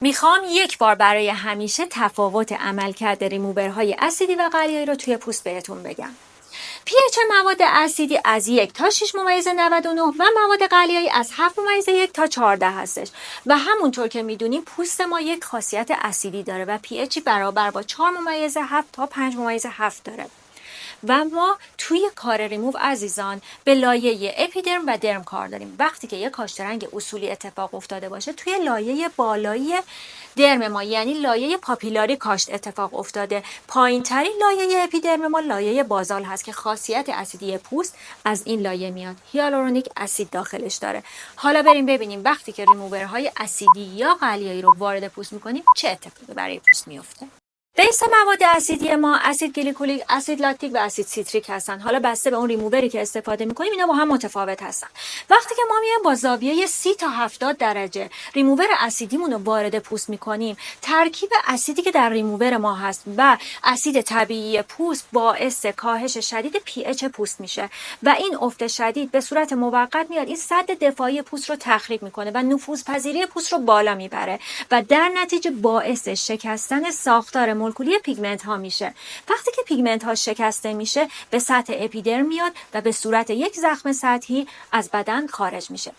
میخوام یک بار برای همیشه تفاوت عملکرد ریموورهای اسیدی و قلیایی رو توی پوست بهتون بگم. pH مواد اسیدی از 1 تا 6.99 و مواد قلیایی از 7.1 تا 14 هستش و همونطور که میدونیم پوست ما یک خاصیت اسیدی داره و pH برابر با 4.7 تا 5.7 داره. و ما توی کار ریموو عزیزان به لایه اپیدرم و درم کار داریم. وقتی که یک کاشترنگ اصولی اتفاق افتاده باشه توی لایه بالایی درم ما، یعنی لایه پاپیلاری کاشت اتفاق افتاده، پایین ترین لایه اپیدرم ما لایه بازال هست که خاصیت اسیدی پوست از این لایه میاد. هیالورونیک اسید داخلش داره. حالا بریم ببینیم وقتی که ریموورهای اسیدی یا قلیایی رو وارد پوست میکنیم چه اتفاقی برای پوست میفته. بیس مواد اسیدی ما اسید گلیکولیک، اسید لاکتیک و اسید سیتریک هستن. حالا بسته به اون ریمووری که استفاده میکنیم اینا با هم متفاوت هستن. وقتی که ما میایم با زاویه 30 تا 70 درجه ریموور اسیدیمون رو وارد پوست میکنیم، ترکیب اسیدی که در ریموور ما هست و اسید طبیعی پوست باعث کاهش شدید pH پوست میشه و این افت شدید به صورت موقت میاد این سد دفاعی پوست رو تخریب میکنه و نفوذپذیری پوست رو بالا میبره و در نتیجه باعث شکستن ساختار مولکولی پیگمنت ها میشه. وقتی که پیگمنت ها شکسته میشه به سطح اپیدرم میاد و به صورت یک زخم سطحی از بدن خارج میشه.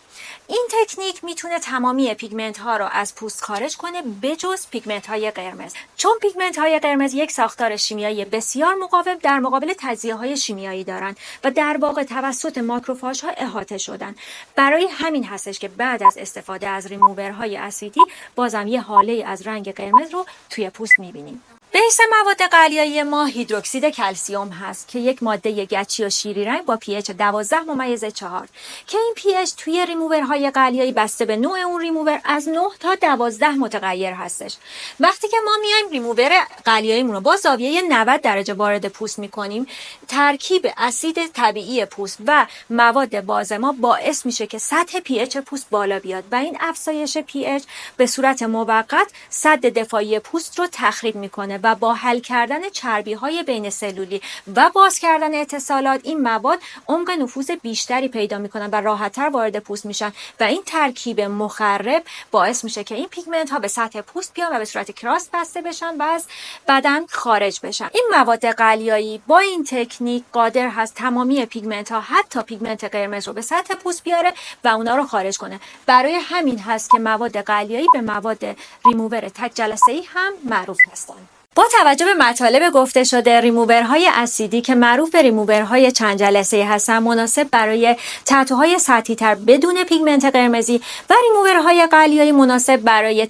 این تکنیک میتونه تمامی پیگمنت ها رو از پوست خارج کنه بجز پیگمنت های قرمز، چون پیگمنت های قرمز یک ساختار شیمیایی بسیار مقاوم در مقابل تجزیه های شیمیایی دارند و در واقع توسط ماکروفاژ ها احاطه شدن. برای همین هستش که بعد از استفاده از ریموورهای اسیدی بازم یه هاله از رنگ قرمز رو توی پوست میبینیم. بیس مواد قلیایی ما هیدروکسید کلسیم هست که یک ماده گچی و شیری رنگ با pH 12.4 که این pH توی ریموورهای قلیایی بسته به نوع اون ریموور از 9 تا 12 متغیر هستش. وقتی که ما میایم ریموور قلیاییمون رو با زاویه 90 درجه وارد پوست میکنیم، ترکیب اسید طبیعی پوست و مواد باز ما باعث میشه که سطح pH پوست بالا بیاد و این افزایش pH به صورت موقت سد دفاعی پوست رو تخریب میکنه و با حل کردن چربی‌های بین سلولی و باز کردن اتصالات این مواد عمق نفوذ بیشتری پیدا میکنن و راحت‌تر وارد پوست میشن و این ترکیب مخرب باعث میشه که این پیگمنت ها به سطح پوست بیان و به صورت کراس بسته بشن و از بدن خارج بشن. این مواد قلیایی با این تکنیک قادر هست تمامی پیگمنت ها حتی پیگمنت قرمز رو به سطح پوست بیاره و اونا رو خارج کنه. برای همین هست که مواد قلیایی به مواد ریموور تک جلسه‌ای هم معروف هستند. با توجه به مطالب گفته شده ریموورهای اسیدی که معروف به ریموورهای چند جلسه‌ای هستن مناسب برای تتوهای سطحی تر بدون پیگمنت قرمزی و ریموورهای قلیایی مناسب برای